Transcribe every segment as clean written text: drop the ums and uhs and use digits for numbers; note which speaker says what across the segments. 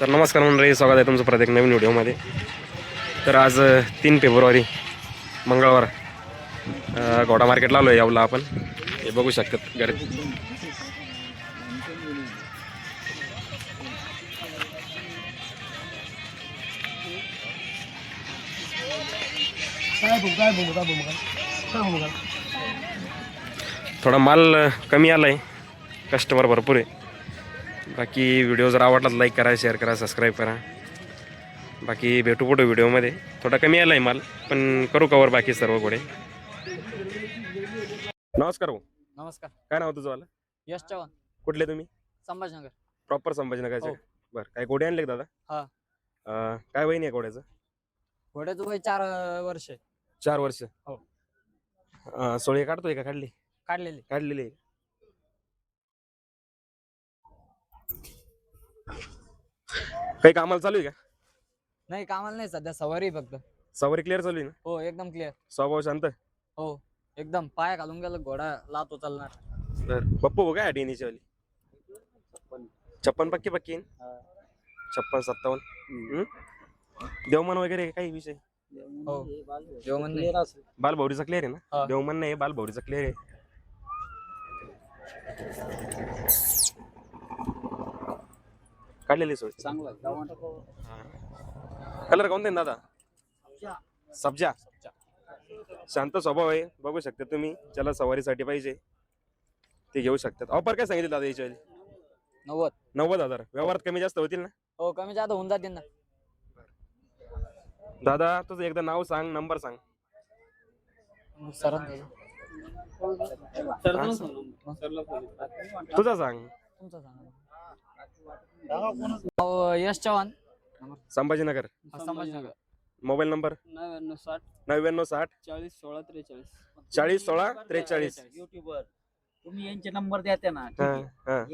Speaker 1: तर नमस्कार मंडळी, स्वागत आहे तुमचं प्रत्येक नवीन व्हिडिओमध्ये. तर आज 3 फेब्रुवारी मंगळवार घोडा मार्केटला आलो आहे. यावला आपण हे बघू शकतात घरी. थोडा माल कमी आला आहे, कस्टमर भरपूर आहे. बाकी व्हिडिओ जर आवडला तर लाईक करा, शेअर करा, सबस्क्राईब करा. बाकी भेटू पुढे व्हिडिओमध्ये. थोडा कमी आला आहे माल, पण करू कवर बाकी सर्व घोडे. नमस्कार भाऊ.
Speaker 2: नमस्कार.
Speaker 1: काय नाव तुझं वाला?
Speaker 2: यश चव्हाण,
Speaker 1: कुठले तुम्ही?
Speaker 2: संभाजीनगर.
Speaker 1: प्रॉपर संभाजीनगरचे?
Speaker 2: हो.
Speaker 1: बरं. काय घोडे आणले का दादा?
Speaker 2: हा.
Speaker 1: काय वय नाही घोड्याचं?
Speaker 2: घोड्याचं वय 4 वर्ष आहे.
Speaker 1: 4 वर्ष.
Speaker 2: हो.
Speaker 1: सोळे काढतोय का? काढली?
Speaker 2: काढलेली.
Speaker 1: काढलेली आहे. काही कामाला चालू आहे का?
Speaker 2: नाही, कामाला नाही, सध्या सवारी फक्त.
Speaker 1: सवारी क्लिअर चालू आहे ना?
Speaker 2: हो, एकदम क्लिअर.
Speaker 1: स्वभाव शांत?
Speaker 2: हो, एकदम पाया घालून गेलं घोडा लातो चालणार.
Speaker 1: बरं. पप्पू काय डेनीची वाली? 56 पक्की पक्की 56-57. देवमन वगैरे काही विषय?
Speaker 2: हो, जेवण नाही.
Speaker 1: बालभौरीचा क्लिअर आहे ना?
Speaker 2: हा.
Speaker 1: देवमन नाही, बालभौरीचा क्लिअर आहे. काढलेली सोय
Speaker 2: चांगला
Speaker 1: कलर कोणते दादा? सब्जा. शांत स्वभाव आहे, बघू शकता तुम्ही. ज्याला सवारीसाठी पाहिजे ते घेऊ शकतात. ऑफर काय सांगितली दादा याची?
Speaker 2: 90.
Speaker 1: 90,000. व्यवहारात कमी जास्त होतील ना?
Speaker 2: हो, कमी जादा होऊन जातील ना.
Speaker 1: दादा तुझं एकदा नाव सांग, नंबर सांग.
Speaker 2: सर
Speaker 1: तुझा सांग.
Speaker 2: तुमचं सांगा. यश चव्हाण,
Speaker 1: संभाजीनगर.
Speaker 2: संभाजीनगर.
Speaker 1: Mobile number
Speaker 2: 9960
Speaker 1: 9960
Speaker 2: 40 16 43.
Speaker 1: 40 16 43.
Speaker 3: युट्यूबवर तुम्ही यांचे नंबर द्या ना.
Speaker 1: हा हा.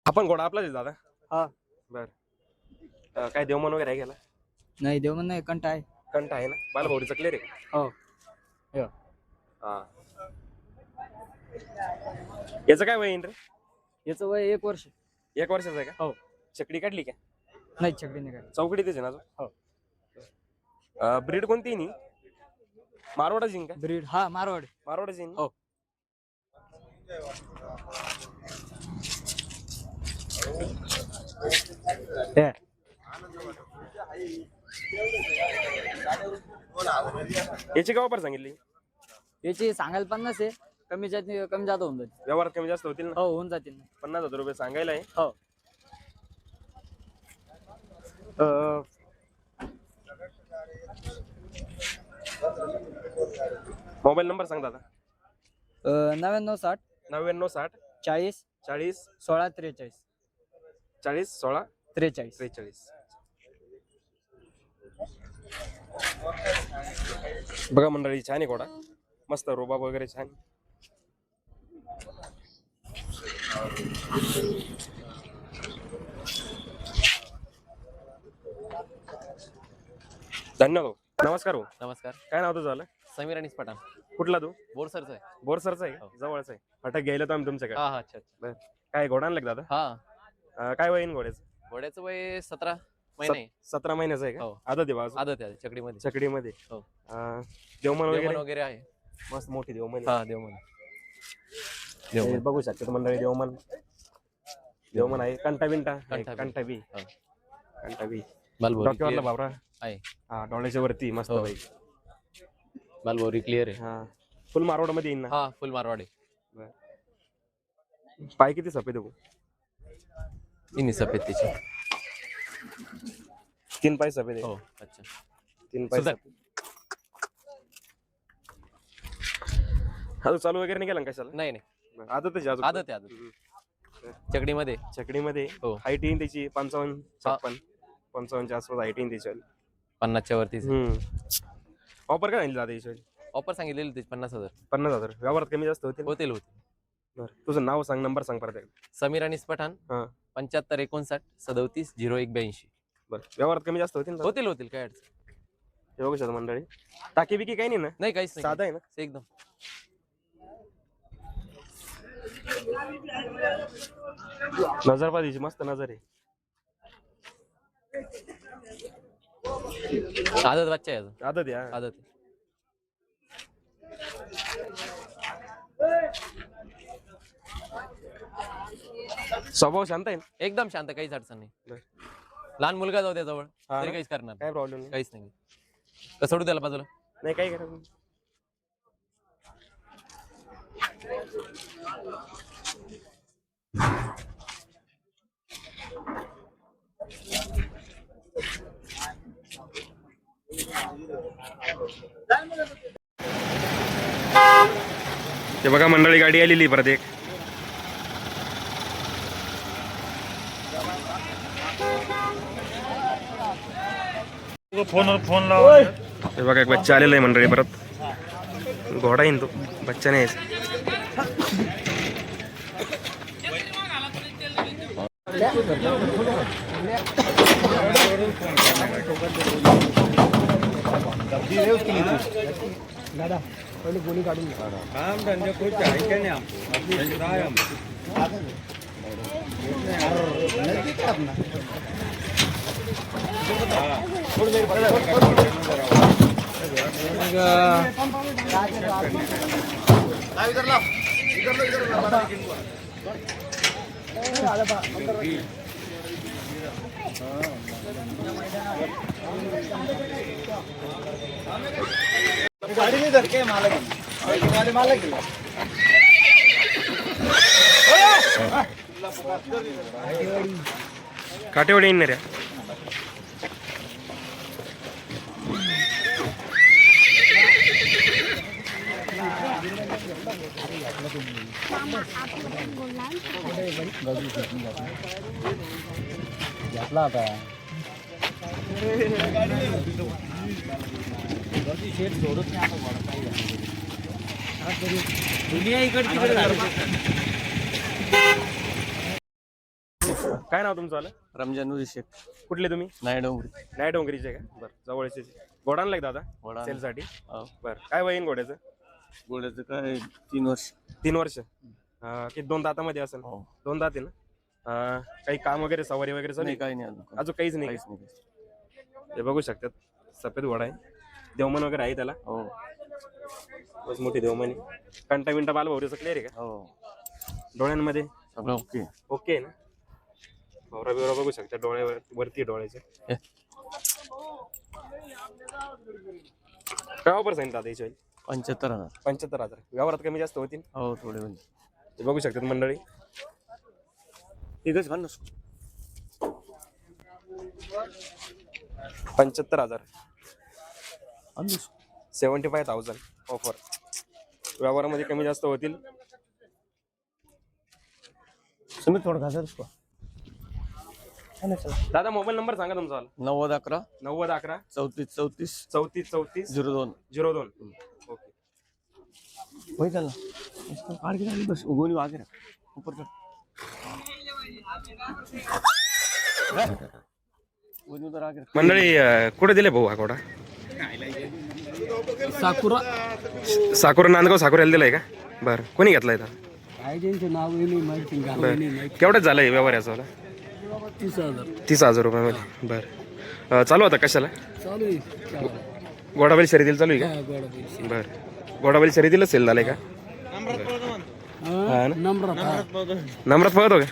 Speaker 1: आपण घोडा आपलाच आहे दादा?
Speaker 2: हा.
Speaker 1: बर. काय देवमन वगैरे आहे गेला?
Speaker 2: नाही, देवण नाही, कंटा आहे.
Speaker 1: कंठ आहे ना? बालभौरीचा क्लिअर आहे?
Speaker 2: हो.
Speaker 1: हा. याचं काय वय रे?
Speaker 2: याचं वय 1 वर्ष.
Speaker 1: 1 वर्षाचं आहे का?
Speaker 2: हो.
Speaker 1: चकडी काढली का?
Speaker 2: नाही, छकडी नाही काय.
Speaker 1: चौकडी त्याची ना अजून?
Speaker 2: हो.
Speaker 1: ब्रीड कोणती नी? मारवाडाची का?
Speaker 2: ब्रीड हा मारवाडी.
Speaker 1: मारवाडाची?
Speaker 2: हो.
Speaker 1: याची का वापर सांगितली?
Speaker 2: याची सांगायला 50 आहे, कमी जादा होऊन जाते.
Speaker 1: व्यवहारात कमी जास्त होतील ना?
Speaker 2: हो, होऊन जातील ना.
Speaker 1: 50,000 रुपये सांगायला आहे.
Speaker 2: हो.
Speaker 1: मोबाईल नंबर सांग दादा.
Speaker 2: 9960
Speaker 1: 9960
Speaker 2: 40
Speaker 1: 40
Speaker 2: 16 43.
Speaker 1: 40 16
Speaker 2: 43.
Speaker 1: 43. बघा मंडळी, छान आहे घोडा, मस्त रोबाब वगैरे छान. धन्यवाद. नमस्कार भाऊ.
Speaker 4: नमस्कार.
Speaker 1: काय नाव तुझं झालं?
Speaker 4: समीर आणि पठाण.
Speaker 1: कुठला तू?
Speaker 4: बोरसरचा आहे.
Speaker 1: बोरसरचा आहे का?
Speaker 4: हो.
Speaker 1: जवळच आहे. फटक घ्यायला तर आम्ही तुमच्याकडे.
Speaker 4: हा हा, अच्छा अच्छा.
Speaker 1: काय घोडा आणलं का दादा?
Speaker 4: हा,
Speaker 1: काय वय घोड्याचं?
Speaker 4: घोड्याचं वय 17 महिने.
Speaker 1: 17 महिन्याचं आहे का?
Speaker 4: हो.
Speaker 1: आदत आहे बाजू?
Speaker 4: आदत आहे चकडीमध्ये.
Speaker 1: चकडीमध्ये.
Speaker 4: हो.
Speaker 1: देवमन
Speaker 4: देवमन
Speaker 1: वगैरे
Speaker 4: वगैरे आहे.
Speaker 1: मस्त मोठी देवमन.
Speaker 4: हा, देवमन.
Speaker 1: हे बघू शकता मंडळी, देवमन आहे. कंटा बिंटा
Speaker 4: कंठा
Speaker 1: कंटाबी.
Speaker 4: हा.
Speaker 1: कंटाबी
Speaker 4: बालभोरी
Speaker 1: डोक्यावरला
Speaker 4: clear
Speaker 1: बाबरा
Speaker 4: आहे.
Speaker 1: हा, डोळ्याच्या वरती मस्त
Speaker 4: हो.
Speaker 1: बाई.
Speaker 4: बालभोरी क्लिअर आहे.
Speaker 1: हा, फुल मारवाड मध्ये येईन ना?
Speaker 4: हा, फुल मारवाडी.
Speaker 1: पाय किती सफेद आहे भाऊ?
Speaker 4: तिन्ही सफेद त्याची.
Speaker 1: 3 पाय सफेद आहे.
Speaker 4: हो, अच्छा.
Speaker 1: 3 पाय
Speaker 4: सुधार.
Speaker 1: सफेद. अजून चालू वगैरे नाही केला ना कशाला?
Speaker 4: नाही नाही,
Speaker 1: आदतच आहे अजून.
Speaker 4: आदत आहे आदत. चकडीमध्ये.
Speaker 1: चकडीमध्ये
Speaker 4: हो.
Speaker 1: हाईट येईन त्याची 55 56 55च्या आसपास हाईट येईन त्याची.
Speaker 4: 50च्या वरती.
Speaker 1: ऑफर काय आणली दादा याची?
Speaker 4: ऑफर सांगितलेली त्याची 50,000.
Speaker 1: 50,000. व्यवहारात कमी जास्त होतील?
Speaker 4: होतील होतील.
Speaker 1: बरं. तुझं नाव सांग, नंबर सांग परत एकदा.
Speaker 4: समीर आणि पठाण.
Speaker 1: हा.
Speaker 4: 75 59 37 01 82.
Speaker 1: बरं. व्यवहारात कमी जास्त होतील ना?
Speaker 4: होतील होतील, काय अडचण.
Speaker 1: हे बघू शकता मंडळी, टाकी बिकी काही नाही ना,
Speaker 4: नाही काहीच नाही,
Speaker 1: साधा आहे ना
Speaker 4: एकदम.
Speaker 1: नजर पाहिजे, मस्त नजर आहे.
Speaker 4: आदत बच्चा आहे अजून.
Speaker 1: आदत या
Speaker 4: आदत आहे.
Speaker 1: स्वभाव शांत आहे ना?
Speaker 4: एकदम शांत, काहीच अडचण नाही.
Speaker 1: बरं.
Speaker 4: लहान मुलगा जाऊ त्याजवळ
Speaker 1: हा
Speaker 4: तरी
Speaker 1: ना?
Speaker 4: काहीच करणार नाही.
Speaker 1: काय प्रॉब्लेम नाही.
Speaker 4: काहीच नाही. का सोडू त्याला बाजूला.
Speaker 1: नाही काही करत नाही. ते बघा मंडळी, गाडी आलेली परत एक.
Speaker 3: फोन लावा.
Speaker 1: हे बघा एक बच्चा आलेला आहे मंडळी परत. घोडा येईन तो, बच्चा नाही यायचा.
Speaker 3: काम धंदे कुछ आहे का नाही गाड़ी नहीं धर के मालक
Speaker 1: काटेवाडी येणार रे.
Speaker 3: घेतला आता शेट सोडत नाही. दुनिया इकडे
Speaker 1: काय नाव तुमचं आलं?
Speaker 4: रमजान शेख.
Speaker 1: कुठले तुम्ही?
Speaker 4: नाही डोंगरी.
Speaker 1: नाही डोंगरीचे का? बरं, जवळचे. घोडा आणलाय दादा
Speaker 4: घोडा
Speaker 1: सेल साठी?
Speaker 4: हो.
Speaker 1: बरं, काय वय घोड्याचं?
Speaker 4: घोड्याचं काय 3 वर्ष.
Speaker 1: 3 वर्ष. किती 2 दातामध्ये असेल?
Speaker 4: हो.
Speaker 1: 2 दात आहे ना? काही काम वगैरे, सवारी वगैरे चालू
Speaker 4: नाही,
Speaker 1: आहे?
Speaker 4: काही नाही अजून.
Speaker 1: अजून काहीच नाही.
Speaker 4: काहीच नाही.
Speaker 1: हे बघू शकतात, सफेद घोडा आहे. देवमन वगैरे आहे त्याला.
Speaker 4: हो
Speaker 1: बस मोठी देवमन आहे. कंटा बिंटा बाल भवरीचं क्लिअर आहे का?
Speaker 4: हो
Speaker 1: डोळ्यांमध्ये
Speaker 4: सगळं ओके.
Speaker 1: ओके आहे ना? भवरा बिवरा बघू शकता, डोळ्यावर वरती डोळ्याचे. काय ऑफर सांगितलं दादा याची?
Speaker 4: 75,000.
Speaker 1: 75,000. व्यवहारात कमी जास्त होतील.
Speaker 4: हो थोडे म्हणजे.
Speaker 1: हे बघू शकतात मंडळी.
Speaker 4: तिथेच घाल ना.
Speaker 1: 75,000. 75,000 ऑफर. व्यवहारामध्ये कमी जास्त होतील.
Speaker 4: तुम्ही थोडं घाल उसको.
Speaker 1: दादा मोबाईल नंबर सांगा तुमचा.
Speaker 4: 9011
Speaker 1: 9011
Speaker 4: 34
Speaker 1: 34 34
Speaker 4: 02
Speaker 1: 02. ओके.
Speaker 4: वही चल इसको काट के डाल बस उगोनी आगे रख ऊपर कर उगोनी उधर आगे रख.
Speaker 1: मंडळी, कुठे दिले भाऊ हा घोडा? साकुरा नांदगाव साकुऱ्याला दिलाय का? बरं, कोणी घेतलाय का?
Speaker 2: नाव माहिती
Speaker 1: बरं, केवढ्याच झालंय व्यवहार याचा? 30,000 रुपयामध्ये. बरं, चालू आता कशाला?
Speaker 2: चालू आहे
Speaker 1: घोडाबैल शर्यतीला चालू आहे का? बरं, घोडाबैल शर्यतीला सेल झालाय का? हा ना? नम्रात पळतो का?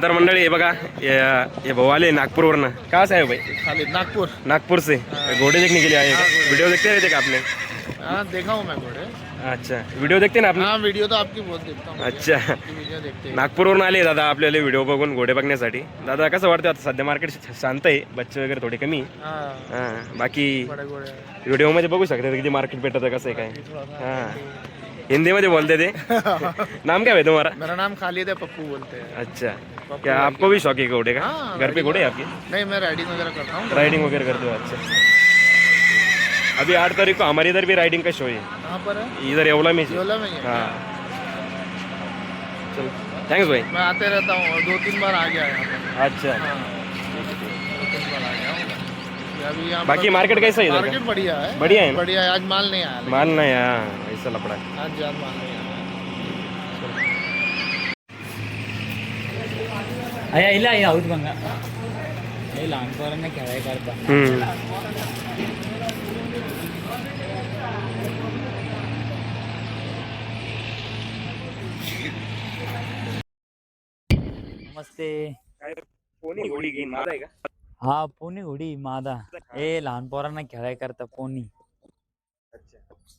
Speaker 1: तर मंडळी हे बघा, हे भाऊ आले नागपूरवरनं. का साहेब भाई? नागपुर से घोड़े देखने के लिए आए हैं? वीडियो देखते रहते क्या आपने?
Speaker 5: हाँ देखा हूँ मैं घोड़े.
Speaker 1: अच्छा, वीडियो देखते ना आपने?
Speaker 5: हाँ वीडियो तो आपकी बहुत देखता हूँ.
Speaker 1: अच्छा,
Speaker 5: वीडियो देखते हैं.
Speaker 1: नागपूरवरून आले दादा आपल्याला व्हिडिओ बघून घोडे बघण्यासाठी. दादा कसं वाटतं आता? सध्या मार्केट शांत आहे, बच्चे वगैरे थोडे कमी.
Speaker 5: हाँ
Speaker 1: हां, बाकी
Speaker 5: बड़े घोड़े हैं.
Speaker 1: व्हिडिओमध्ये बघू शकता किती मार्केट भेटतं, कसं आहे काय. हां, हिंदीमध्ये बोलते ते. नाम क्या है तुम्हारा?
Speaker 5: मेरा नाम खालिद है, पप्पू बोलते हैं.
Speaker 1: अच्छा, क्या आपको भी शौक है घोड़े का?
Speaker 5: हाँ,
Speaker 1: घर पे घोड़े हैं आपके?
Speaker 5: नहीं मैं राइडिंग वगैरह करता हूँ.
Speaker 1: राइडिंग वगैरह करते हो? अच्छा, अभी 8 तारीख को हमारे इधर भी राइडिंग का शो है,
Speaker 5: कहाँ पर है?
Speaker 1: इधर येवला में।
Speaker 5: योला में ही है.
Speaker 1: हाँ, चलो थैंक्स भाई.
Speaker 5: मैं आते रहता हूँ और 2-3 बार आ गया यहाँ पर.
Speaker 1: अच्छा,
Speaker 5: हाँ 2-3 बार आ गया हूँ. अभी यहाँ
Speaker 1: बाकी मार्केट कैसा है इधर
Speaker 5: मार्केट
Speaker 1: का?
Speaker 5: बढ़िया है,
Speaker 1: बढ़िया है ना?
Speaker 5: बढ़िया है। आज माल नहीं आया,
Speaker 1: माल नाही हा ऐसा लपड़ा है.
Speaker 5: आज माल नहीं आया.
Speaker 3: अया इला या आऊत बघा हे लहान पोरांना खेळाय करता नमस्ते.
Speaker 1: कोणी घोडी घेईन माझा आहे का?
Speaker 3: हा पोनी घोडी मादा हे लहान पोरांना खेळाय करता पोनी.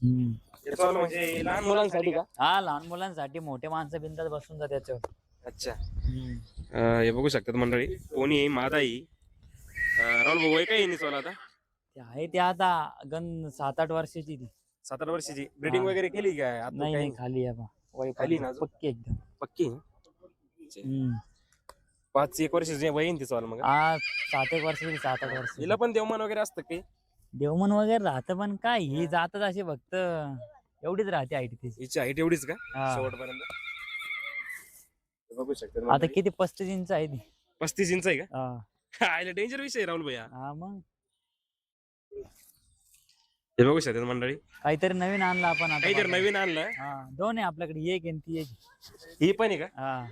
Speaker 3: हम्म.
Speaker 1: याचं म्हणजे लहान मुलांसाठी का?
Speaker 3: हा लहान मुलांसाठी, मोठे माणसं बिंदात बसून जातात त्याच्यावर.
Speaker 1: अच्छा.
Speaker 3: हम्म.
Speaker 1: हे बघू शकतात मंडळी, कोणी मादाई राहुल भाऊ आहे का येईन चला आता?
Speaker 3: ते आहे ते आता गण 7-8 वर्षाची ती.
Speaker 1: 7-8 वर्षाची. ब्रिडिंग
Speaker 3: हा.
Speaker 1: वगैरे केली काय आता?
Speaker 3: नाही
Speaker 1: काही
Speaker 3: नाही खाली आहे बा. वय
Speaker 1: खाली ना अजून?
Speaker 3: पक्की एकदम.
Speaker 1: पक्की ना?
Speaker 3: हम्म.
Speaker 1: 5-1 वर्षाची वय येईन तिचं मग.
Speaker 3: हा 7-1 वर्षाची, 7-8 वर्ष.
Speaker 1: हिला पण देवमान वगैरे असतं काही?
Speaker 3: देवमन वगैरे राहतं पण काय ही जातच अशी फक्त एवढीच राहते हाईट तिची.
Speaker 1: हिची हाईट एवढीच का
Speaker 3: हा.
Speaker 1: शेवटपर्यंत? बघू शकतात
Speaker 3: आता
Speaker 1: मंडळी.
Speaker 3: किती 35 इंच आहे ती.
Speaker 1: 35 इंच आहे का?
Speaker 3: हा.
Speaker 1: आयला डेंजर विषय आहे राहुल भैया.
Speaker 3: हा मग
Speaker 1: हे बघू शकतात मंडळी,
Speaker 3: काहीतरी नवीन आणलं आपण आता
Speaker 1: काहीतरी
Speaker 3: बाजारात.
Speaker 1: नवीन आणलं.
Speaker 3: हा 2 आहे आपल्याकडे, एक आणि ती एक.
Speaker 1: ही पण आहे का?
Speaker 3: हा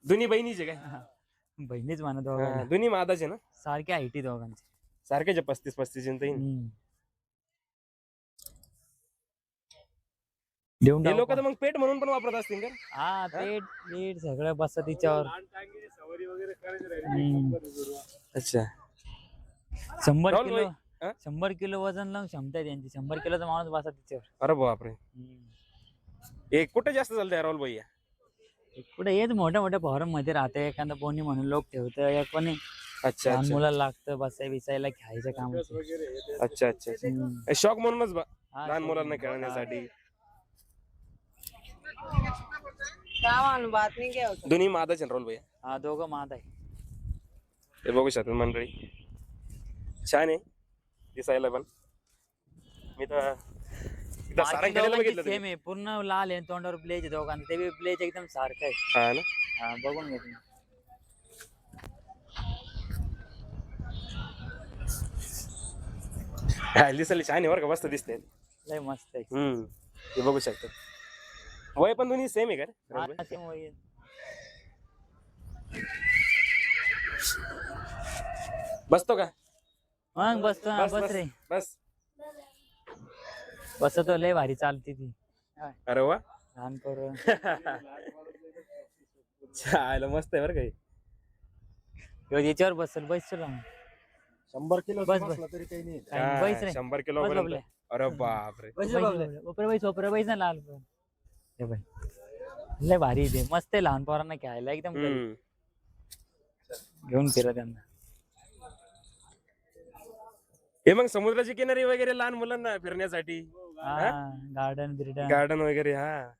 Speaker 1: दोन्ही बहिणीचे काय?
Speaker 3: बहिणीच म्हणत
Speaker 1: हा,
Speaker 3: दोघांना.
Speaker 1: दोन्ही मादाचे ना?
Speaker 3: सारख्या हाईटी दोघांची.
Speaker 1: सारखेचे 35-35 इंच येईन.
Speaker 3: हम्म. देऊन
Speaker 1: हे
Speaker 3: टाकू
Speaker 1: लोक
Speaker 3: का?
Speaker 1: तर मग पेट म्हणून पण वापरत असतील का?
Speaker 3: हा पेट पेट सगळं बसत तिच्यावर. हम्म.
Speaker 1: अच्छा.
Speaker 3: 100
Speaker 1: राहुल
Speaker 3: किलो
Speaker 1: भाई, हा?
Speaker 3: 100 किलो वजन लावून क्षमता आहे त्यांची. 100 किलोचा माणूस बसत तिच्यावर.
Speaker 1: अरे बापरे.
Speaker 3: हम्म.
Speaker 1: हे कुठे जास्त चालतंय राहुल भैया?
Speaker 3: पुढे येत मोठ्या मोठ्या फॉरम मध्ये राहते, एखादा पोनी म्हणून लोक ठेवतं, एक कोणी
Speaker 1: अच्छा
Speaker 3: लहान
Speaker 1: अच्छा
Speaker 3: मुलाला लागतं बसाय बिसायला खेळायचं काम.
Speaker 1: अच्छा अच्छा अच्छा. शॉक म्हणूनच बा, लहान मुलांना खेळण्यासाठी. दोन्ही मादाचे ना राहुल भैया?
Speaker 3: हा दोघं माद आहे.
Speaker 1: हे बघू शकतात मंडळी, छान आहे दिसायला पण. मी तर एकदा सारंग केलेलं बघितलं
Speaker 3: सेम आहे, पूर्ण लाल आहे, तोंडावर ब्लेज आहे दोघांचं. ते ब्लेज एकदम सारखं आहे.
Speaker 1: हा ना.
Speaker 3: हा बघून घे तुम्ही.
Speaker 1: हा, दिसायला छान आहे बरं का, मस्त दिसते.
Speaker 3: लय मस्त आहे.
Speaker 1: हे बघू शकतात. वय पण दोन्ही सेम आहे का रे राहुल
Speaker 3: हा, same होईल.
Speaker 1: भैया? बसतो का?
Speaker 3: मग बसतो ना,
Speaker 1: बस
Speaker 3: बस
Speaker 1: बस
Speaker 3: रे.
Speaker 1: बस.
Speaker 3: बसतो लय भारी चालते ती.
Speaker 1: अरे वा.
Speaker 3: लहान पोरं.
Speaker 1: चायला मस्त आहे बरं का हे.
Speaker 3: ह्यो याच्यावर बसल, बैस तुला.
Speaker 4: 100 किलो
Speaker 3: बस,
Speaker 4: बसला तरी काही नाही.
Speaker 1: हा,
Speaker 3: बैस रे.
Speaker 1: 100 किलो
Speaker 3: बस
Speaker 1: पर्यंत.
Speaker 3: बाबले.
Speaker 1: अरे बापरे.
Speaker 3: ओपरे बैस ना लाल पण. हे बाई. लय भारी आहे ते, मस्त आहे लहान पोरांना खेळायला एकदम. घेऊन फिरा त्यांना.
Speaker 1: हे मग समुद्राची किनारी वगैरे लहान मुलांना फिरण्यासाठी
Speaker 3: गार्डन बिर्डन.
Speaker 1: गार्डन वगैरे. हा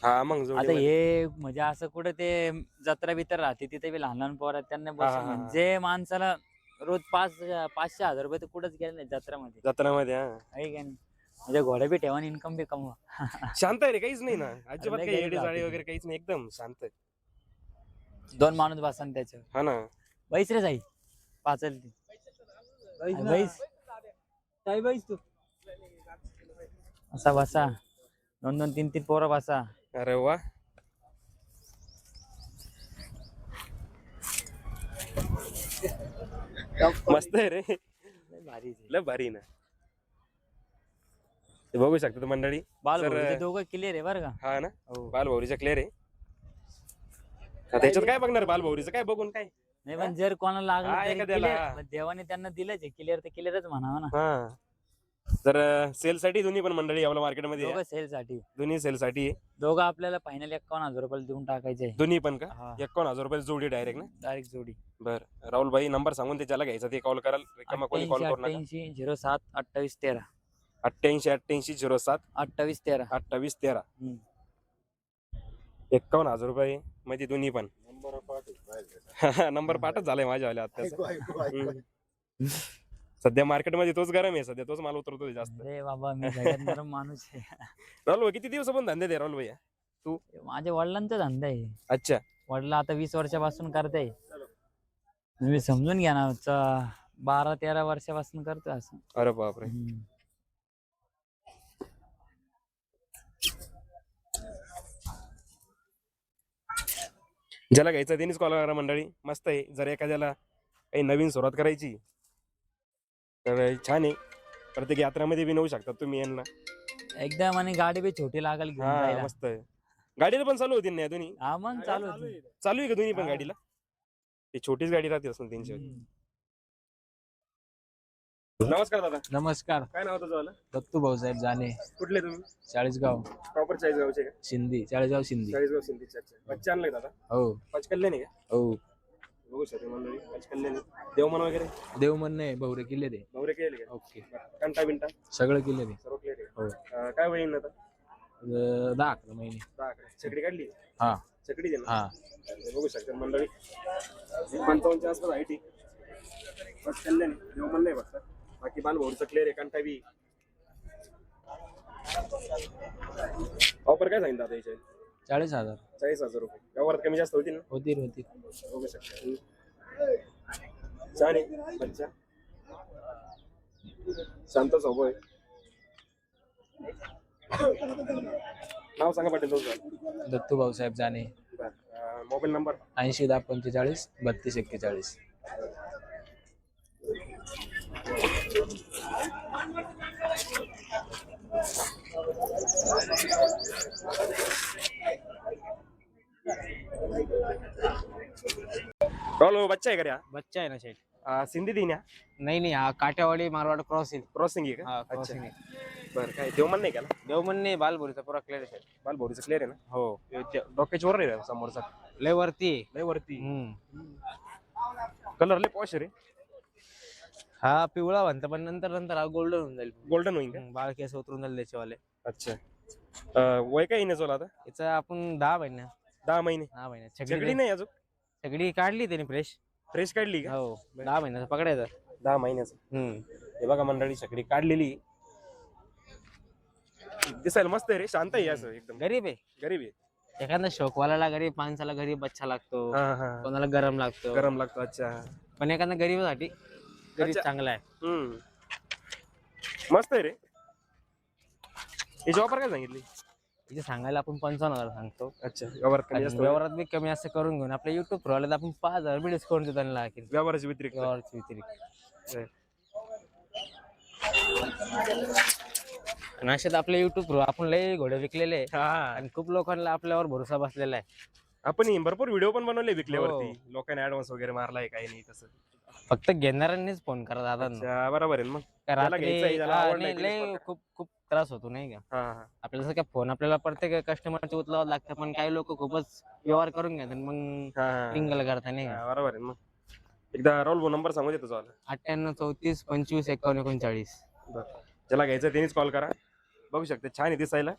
Speaker 1: हा मग
Speaker 3: आता
Speaker 1: जोडी
Speaker 3: हे म्हणजे असं कुठं ते जत्रा बित्र राहते तिथे बी लहान लहान पोरं आहेत, त्यांना
Speaker 1: हा,
Speaker 3: बसून
Speaker 1: हा, हा.
Speaker 3: म्हणजे माणसाला रोज 500-1000 रुपये तर कुठंच गेले नाही जत्रामध्ये.
Speaker 1: जत्रामध्ये. हा,
Speaker 3: आहे का नाही? म्हणजे घोडा बी ठेवा आणि इन्कम बी कमवा.
Speaker 1: शांत आहे रे, काहीच नाही ना अजिबात.
Speaker 3: लय
Speaker 1: काही
Speaker 3: गरीब
Speaker 1: येडी जाळी
Speaker 3: राहते.
Speaker 1: वगैरे काहीच नाही, एकदम शांत आहे.
Speaker 3: 2 माणूस बसा ना त्याच्यावर.
Speaker 1: हा ना.
Speaker 3: बैस रे जाई पाचल ती. बैस काय बैस तू. असा बसा, 2-2, 3-3 पोरं बसा.
Speaker 1: अरे वा. मस्त आहे रे,
Speaker 3: लय भारी आहे.
Speaker 1: लय भारी ना. हे बघू शकतात मंडळी.
Speaker 3: बालभाऊचे दोघं क्लिअर आहे बरं का.
Speaker 1: हा ना.
Speaker 3: हो.
Speaker 1: बालभौरीचा क्लिअर आहे. आता याच्यात काय बघणार बालभौरीचं, काय बघून काय.
Speaker 3: नाही पण जर कोणाला
Speaker 1: हा,
Speaker 3: लागलं तरी
Speaker 1: एखाद्याला,
Speaker 3: clear.
Speaker 1: हा.
Speaker 3: पण देवाने त्यांना दिलंच आहे क्लिअर, तर क्लिअरच म्हणावं ना.
Speaker 1: हा. तर सेल साठी दोन्ही पण मंडळी आपल्या मार्केटमध्ये आहे.
Speaker 3: दोघं सेल साठी.
Speaker 1: दोन्ही सेल साठी आहे.
Speaker 3: दोघं आपल्याला फायनल 51,000 रुपयाला देऊन टाकायचे.
Speaker 1: दोन्ही पण का?
Speaker 3: हा.
Speaker 1: 51,000 रुपये जोडी डायरेक्ट ना.
Speaker 3: डायरेक्ट जोडी.
Speaker 1: बर राहुल भाई नंबर सांगून ते ज्याला घ्यायचं ते कॉल कराल. रिकामा कोणी कॉल करू नका.
Speaker 3: 88 07 28 13.
Speaker 1: 88 07
Speaker 3: 28 13.
Speaker 1: 28 13.
Speaker 3: हम्म.
Speaker 1: 51,000 रुपये मध्ये दोन्ही पण. नंबर पाठच झालाय माझ्यावाल्या आता. सध्या मार्केटमध्ये तोच गरम आहे, सध्या तोच माल उतरतोय जास्त.
Speaker 3: अरे बाबा मी सगळ्यात नरम माणूस आहे.
Speaker 1: राहुल भाई किती दिवसापासून धंदे दे राहुल भैया?
Speaker 3: माझ्या वडिलांचा धंदा आहे.
Speaker 1: अच्छा.
Speaker 3: वडिला आता 20 वर्षापासून करताय. तुम्ही समजून घ्या ना 12-13 वर्षापासून करतोय असं.
Speaker 1: अरे बापरे.
Speaker 3: हम्म.
Speaker 1: ज्याला घ्यायचं त्यांनीच कॉल करा मंडळी. मस्त आहे. जर एखाद्याला काही नवीन सुरुवात करायची तर छान आहे. प्रत्येक यात्रामध्ये बी नेऊ शकता तुम्ही यांना.
Speaker 3: एकदम आणि गाडी बी छोटी लागेल घेऊन
Speaker 1: हा
Speaker 3: जायला.
Speaker 1: मस्त आहे. गाडीला पण चालू होती ना या दोन्ही?
Speaker 3: हा मग चालू होती.
Speaker 1: चालू आहे का दोन्ही पण
Speaker 3: हा.
Speaker 1: गाडीला? ती छोटीच गाडी राहते असं त्यांची.
Speaker 3: हम्म.
Speaker 1: नमस्कार दादा.
Speaker 6: नमस्कार.
Speaker 1: काय नाव तुझं वालं?
Speaker 6: दत्तू भाऊसाहेब जाने,
Speaker 1: कुठले तुम्ही?
Speaker 6: चाळीसगाव
Speaker 1: प्रॉपर चाळीसगावचे का?
Speaker 6: शिंदी, चाळीसगाव शिंदी.
Speaker 1: चाळीसगाव सिंधीचे. अच्छा. बच्चे आणले दादा?
Speaker 6: हो
Speaker 1: पंचकल्याणी का?
Speaker 6: हो.
Speaker 1: बघू शकते मंडळी. पंचकल्याणी. देवमन वगैरे
Speaker 6: देवमन नाही, भवरे किल्ले ते.
Speaker 1: नवरे केले का?
Speaker 6: ओके.
Speaker 1: कंटा बिंटा
Speaker 6: सगळं किल्ले ते.
Speaker 1: सर्व क्लिअर आहे.
Speaker 6: हो.
Speaker 1: काय होईल आता?
Speaker 6: 10-11 महिने.
Speaker 1: 10 चकडी काढली?
Speaker 6: हा
Speaker 1: चकडी दे ना.
Speaker 6: हा.
Speaker 1: हे बघू शकता मंडळी. 55 आसपास आहे ती. पंचकल्याणी देवमन नाही बघता. बाकी बालभोरचं क्लिअर आहे. कंटा बी. ऑफर काय सांगितलं आता याच्या?
Speaker 6: 40,000
Speaker 1: 40,000 रुपये. व्यवहारात कमी जास्त होतील ना?
Speaker 6: होतील.
Speaker 1: बघू शकता. छान आहे बच्चा. शांत स्वभाव आहे. नाव सांगा पाटील तुमचं.
Speaker 6: दत्तू भाऊसाहेब जाने,
Speaker 1: मोबाईल नंबर
Speaker 6: 80 10 45 32 41.
Speaker 1: राहुल बच्चा आहे का रे हा?
Speaker 5: बच्चा आहे ना शेठ.
Speaker 1: सिंधी दिन या
Speaker 5: नाही हा काठ्यावाडी मारवाड क्रॉसिंग.
Speaker 1: क्रॉसिंग आहे का?
Speaker 5: हा
Speaker 1: अच्छा.
Speaker 5: क्रॉसिंग आहे.
Speaker 1: बरं काय देवमन नाही केला?
Speaker 5: देवमन नाही, बालभोरीचा पुरा क्लिअर आहे शेठ.
Speaker 1: बालभोरीचं क्लिअर आहे ना?
Speaker 5: हो.
Speaker 1: डोक्याच्या वर आहे समोरचा.
Speaker 5: लय वरती आहे.
Speaker 1: लय वरती.
Speaker 5: हम्म.
Speaker 1: कलर लय पॉश रे.
Speaker 5: हा पिवळा म्हणता, पण नंतर हा गोल्डन होऊन जाईल.
Speaker 1: गोल्डन होईल का?
Speaker 5: बाळ केस उतरून जाईल त्याच्यावाले.
Speaker 1: अच्छा. वय काय येण्याचं आता?
Speaker 5: याचं आपण 10 महिन्या
Speaker 1: 10 महिने.
Speaker 5: 10 महिन्यात
Speaker 1: सगळी नाही अजून?
Speaker 5: सगळी काढली त्याने फ्रेश.
Speaker 1: फ्रेश काढली का?
Speaker 5: हो 10 महिन्याचा पकडायचा.
Speaker 1: 10 महिन्याचं. हे बघा मंडळी सगळी काढलेली. दिसायला मस्त आहे रे. शांत आहे असं एकदम.
Speaker 5: गरीब आहे.
Speaker 1: गरीब आहे.
Speaker 5: एखादा शौकवाल्याला गरीब माणसाला गरीब बच्चा लागतो,
Speaker 1: हा हा.
Speaker 5: कोणाला गरम लागतो.
Speaker 1: गरम लागतो. अच्छा.
Speaker 5: पण एखादा गरीबासाठी गरीब
Speaker 1: अच्छा.
Speaker 5: चांगला आहे.
Speaker 1: मस्त आहे रे. याची ऑफर काय सांगितली?
Speaker 5: इथे सांगायला आपण 55,000 सांगतो.
Speaker 1: अच्छा. व्यवहार कमी जास्त होईल.
Speaker 5: व्यवहारात बी कमी असं करून घेऊन आपल्या युट्यूब प्रोला आपण 5,000 बी डिस्काउंट देतो त्यांना लागेल.
Speaker 1: व्यवहाराच्या व्यतिरिक्त.
Speaker 5: व्यवहाराच्या व्यतिरिक्त. आणि अशात आपले युट्यूब प्रो आपण लय घोडे विकलेले आहे.
Speaker 1: हा.
Speaker 5: आणि खूप लोकांना आपल्यावर भरोसा बसलेला आहे.
Speaker 1: आपण भरपूर व्हिडिओ पण बनवले विकल्यावरती. लोकांनी ऍडव्हान्स वगैरे मारलाय काही नाही तसं.
Speaker 5: फक्त घेणाऱ्यांनीच फोन करा दादांना.
Speaker 1: अच्छा, बरोबर आहे ना मग.
Speaker 5: का
Speaker 1: ज्याला घ्यायचं आहे, ज्याला
Speaker 5: हा,
Speaker 1: आवडलं
Speaker 5: नाही,
Speaker 1: आहे त्यानेच
Speaker 5: लय
Speaker 1: फोन
Speaker 5: खूप खूप त्रास होतो नाही का.
Speaker 1: हा हा.
Speaker 5: आपल्याला काय फोन आपल्याला प्रत्येक कस्टमरचे उचलावं लागतं, पण काही लोक खूपच व्यवहार करून घेतात मग
Speaker 1: हा.
Speaker 5: रिंगल करता नाही का.
Speaker 1: हा, बरोबर आहे ना मग. एकदा राहुल भाऊ नंबर सांगू देतो तुझा.
Speaker 5: 98 34 25 51 39.
Speaker 1: बरं. ज्याला घ्यायचं त्यांनीच कॉल करा. बघू शकता छान आहे दिसायला.